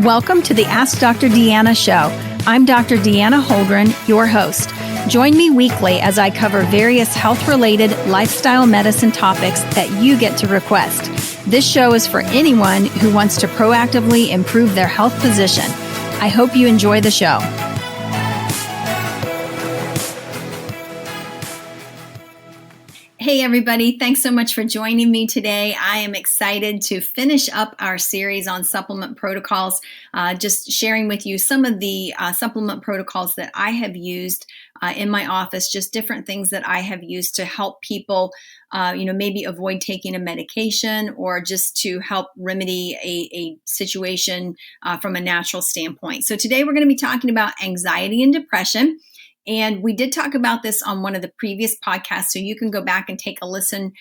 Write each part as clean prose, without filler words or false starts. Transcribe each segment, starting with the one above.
Welcome to the Ask Dr. Deanna show. I'm Dr. Deanna Holdren, your host. Join me weekly as I cover various health-related lifestyle medicine topics that you get to request. This show is for anyone who wants to proactively improve their health position. I hope you enjoy the show. Hey everybody, thanks so much for joining me today. I am excited to finish up our series on supplement protocols, just sharing with you some of the supplement protocols that I have used in my office, just different things that I have used to help people, maybe avoid taking a medication or just to help remedy a situation from a natural standpoint. So today we're going to be talking about anxiety and depression. And we did talk about this on one of the previous podcasts, so you can go back and take a listen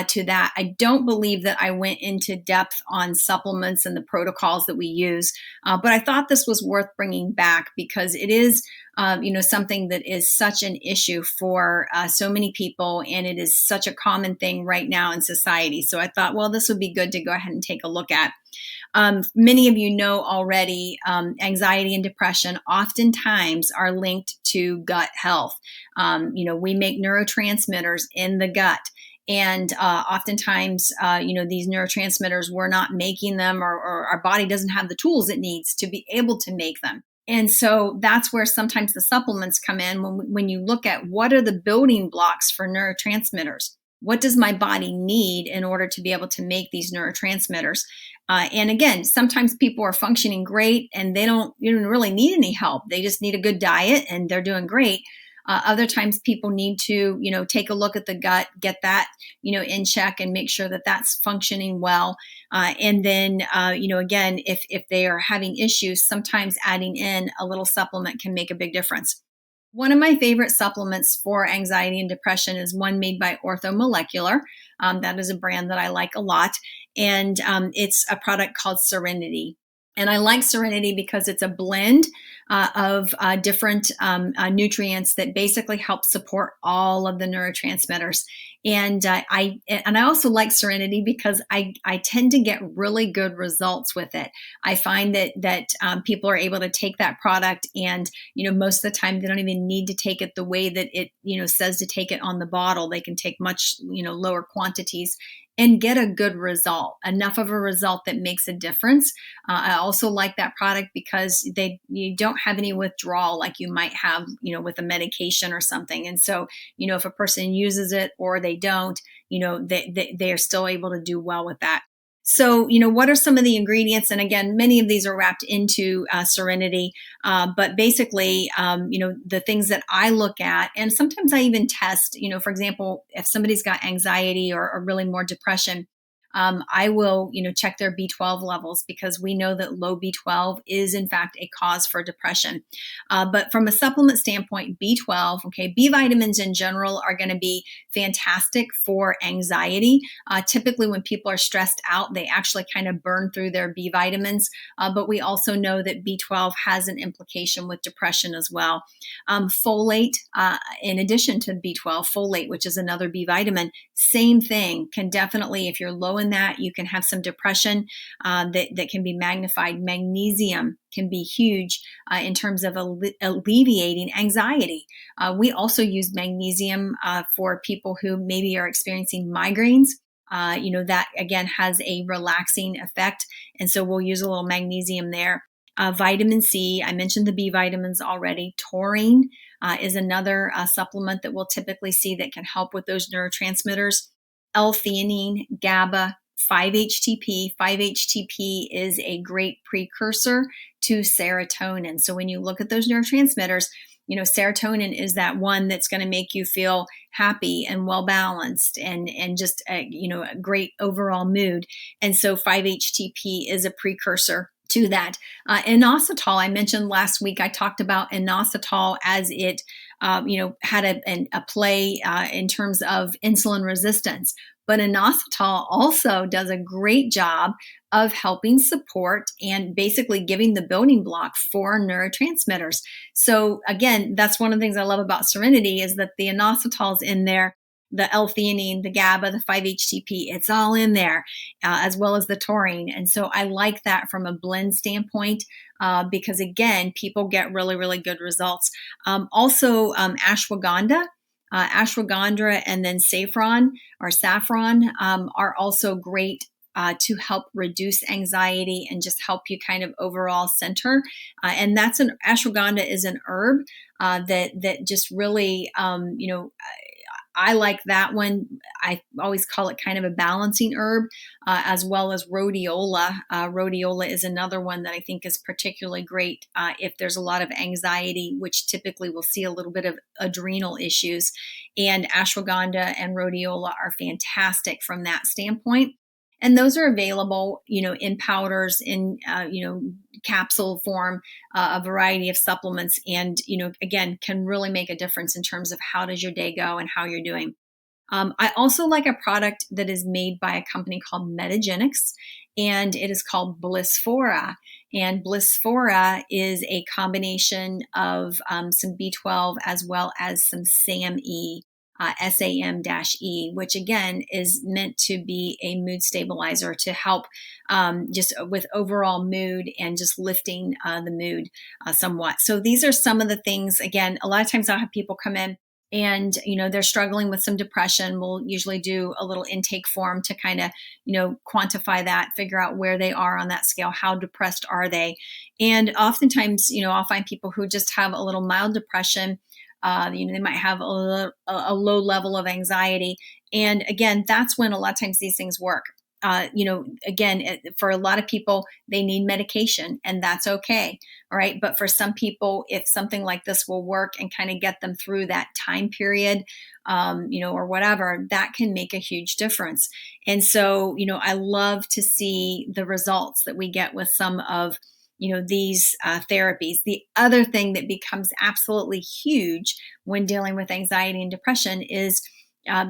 to that. I don't believe that I went into depth on supplements and the protocols that we use, but I thought this was worth bringing back because it is, something that is such an issue for so many people, and it is such a common thing right now in society. So I thought, well, this would be good to go ahead and take a look at. Many of you know already, anxiety and depression oftentimes are linked to gut health. We make neurotransmitters in the gut. And oftentimes, these neurotransmitters, we're not making them, or our body doesn't have the tools it needs to be able to make them. And so that's where sometimes the supplements come in when you look at what are the building blocks for neurotransmitters. What does my body need in order to be able to make these neurotransmitters? And again, sometimes people are functioning great and they don't really need any help. They just need a good diet and they're doing great. Other times people need to, take a look at the gut, get that, in check and make sure that that's functioning well. And then, again, if they are having issues, sometimes adding in a little supplement can make a big difference. One of my favorite supplements for anxiety and depression is one made by Orthomolecular. That is a brand that I like a lot. And it's a product called Serenity. And I like Serenity because it's a blend of different nutrients that basically help support all of the neurotransmitters. And I also like Serenity because I tend to get really good results with it. I find that people are able to take that product and, most of the time they don't even need to take it the way that it, says to take it on the bottle. They can take much, lower quantities and get a good result, enough of a result that makes a difference. I also like that product because you don't have any withdrawal like you might have, with a medication or something. And so, if a person uses it or they don't, they are still able to do well with that. So, what are some of the ingredients? And again, many of these are wrapped into Serenity. But basically, the things that I look at, and sometimes I even test, for example, if somebody's got anxiety or really more depression, I will, check their B12 levels because we know that low B12 is in fact a cause for depression. But from a supplement standpoint, B12, B vitamins in general are going to be fantastic for anxiety. Typically when people are stressed out, they actually kind of burn through their B vitamins. But we also know that B12 has an implication with depression as well. Folate, in addition to B12, folate, which is another B vitamin, same thing, can definitely, if you're low in that, you can have some depression that can be magnified. Magnesium can be huge in terms of alleviating anxiety. We also use magnesium for people who maybe are experiencing migraines. That again has a relaxing effect. And so we'll use a little magnesium there. Vitamin C, I mentioned the B vitamins already. Taurine is another supplement that we'll typically see that can help with those neurotransmitters. L-theanine, GABA, 5-HTP. 5-HTP is a great precursor to serotonin. So when you look at those neurotransmitters, serotonin is that one that's going to make you feel happy and well balanced and just a great overall mood. And so 5-HTP is a precursor to that. Inositol, I mentioned last week, I talked about inositol as it had a play in terms of insulin resistance. But inositol also does a great job of helping support and basically giving the building block for neurotransmitters. So again, that's one of the things I love about Serenity is that the inositol is in there. the L-theanine, the GABA, the 5-HTP, it's all in there, as well as the taurine. And so I like that from a blend standpoint, because again, people get really, really good results. Also, ashwagandha. Ashwagandha and then saffron are also great to help reduce anxiety and just help you kind of overall center. And that's ashwagandha is an herb that just really, I like that one. I always call it kind of a balancing herb, as well as rhodiola. Rhodiola is another one that I think is particularly great if there's a lot of anxiety, which typically will see a little bit of adrenal issues. And ashwagandha and rhodiola are fantastic from that standpoint. And those are available, in powders, in, capsule form, a variety of supplements. And, again, can really make a difference in terms of how does your day go and how you're doing. I also like a product that is made by a company called Metagenics, and it is called Blissfora. And Blissfora is a combination of some B12 as well as some SAM-E. SAM-E, which again is meant to be a mood stabilizer to help just with overall mood and just lifting the mood somewhat. So these are some of the things. Again, a lot of times I'll have people come in and they're struggling with some depression. We'll usually do a little intake form to kind of quantify that, figure out where they are on that scale, how depressed are they. And oftentimes I'll find people who just have a little mild depression. They might have a low level of anxiety. And again, that's when a lot of times these things work. Again, for a lot of people, they need medication, and that's okay. All right. But for some people, if something like this will work and kind of get them through that time period, or whatever, that can make a huge difference. And so, I love to see the results that we get with some of these therapies. The other thing that becomes absolutely huge when dealing with anxiety and depression is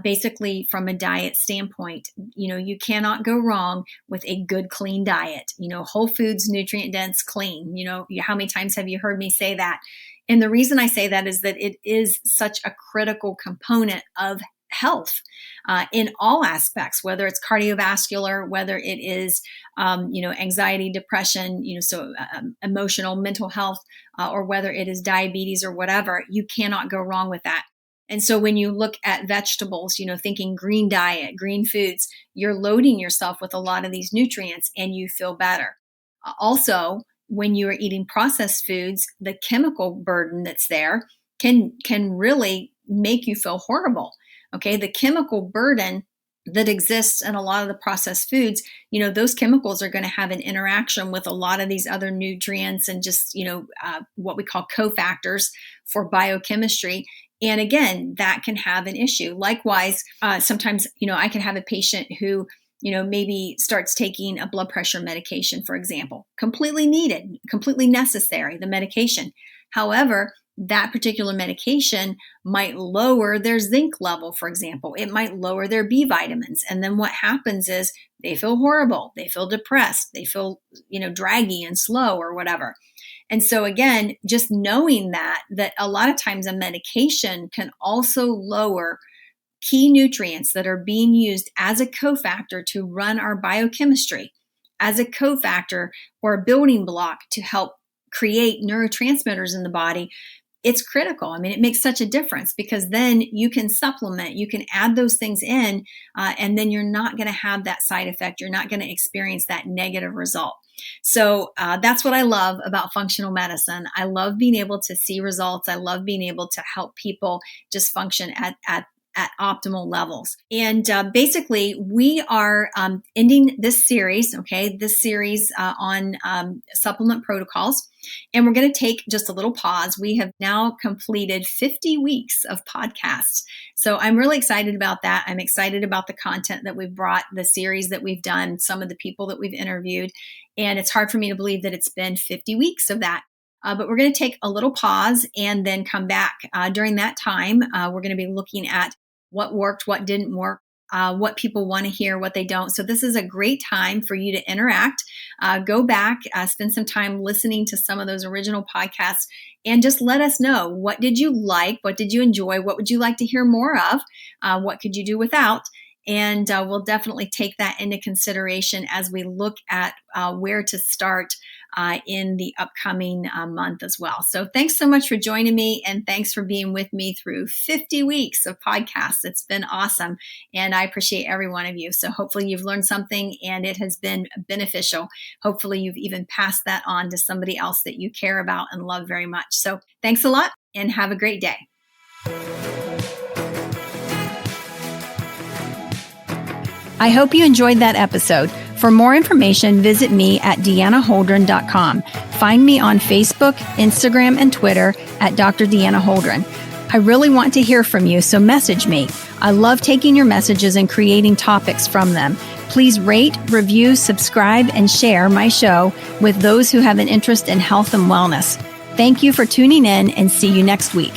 basically from a diet standpoint. You cannot go wrong with a good, clean diet. Whole foods, nutrient dense, clean. How many times have you heard me say that? And the reason I say that is that it is such a critical component of health in all aspects, whether it's cardiovascular, whether it is, anxiety, depression, emotional, mental health, or whether it is diabetes or whatever. You cannot go wrong with that. And so when you look at vegetables, thinking green diet, green foods, you're loading yourself with a lot of these nutrients and you feel better. Also, when you are eating processed foods, the chemical burden that's there can really make you feel horrible. Okay, the chemical burden that exists in a lot of the processed foods, those chemicals are going to have an interaction with a lot of these other nutrients and just, what we call cofactors for biochemistry. And again, that can have an issue. Likewise, sometimes, I can have a patient who, maybe starts taking a blood pressure medication, for example, completely needed, completely necessary, the medication. However, that particular medication might lower their zinc level, for example. It might lower their B vitamins. And then what happens is they feel horrible. They feel depressed. They feel, draggy and slow or whatever. And so again, just knowing that a lot of times a medication can also lower key nutrients that are being used as a cofactor to run our biochemistry, as a cofactor or a building block to help create neurotransmitters in the body. It's critical. I mean, it makes such a difference because then you can supplement, you can add those things in, and then you're not going to have that side effect. You're not going to experience that negative result. So that's what I love about functional medicine. I love being able to see results. I love being able to help people just function at optimal levels. And basically, we are ending this series, on supplement protocols. And we're going to take just a little pause. We have now completed 50 weeks of podcasts. So I'm really excited about that. I'm excited about the content that we've brought, the series that we've done, some of the people that we've interviewed. And it's hard for me to believe that it's been 50 weeks of that. But we're going to take a little pause and then come back. During that time, we're going to be looking at what worked, what didn't work, what people want to hear, what they don't. So this is a great time for you to interact. Go back, spend some time listening to some of those original podcasts, and just let us know, what did you like? What did you enjoy? What would you like to hear more of? What could you do without? And we'll definitely take that into consideration as we look at where to start in the upcoming month as well. So thanks so much for joining me, and thanks for being with me through 50 weeks of podcasts. It's been awesome, and I appreciate every one of you. So hopefully you've learned something and it has been beneficial. Hopefully you've even passed that on to somebody else that you care about and love very much. So thanks a lot, and have a great day. I hope you enjoyed that episode. For more information, visit me at deannaholdren.com. Find me on Facebook, Instagram, and Twitter at Dr. Deanna Holdren. I really want to hear from you, so message me. I love taking your messages and creating topics from them. Please rate, review, subscribe, and share my show with those who have an interest in health and wellness. Thank you for tuning in, and see you next week.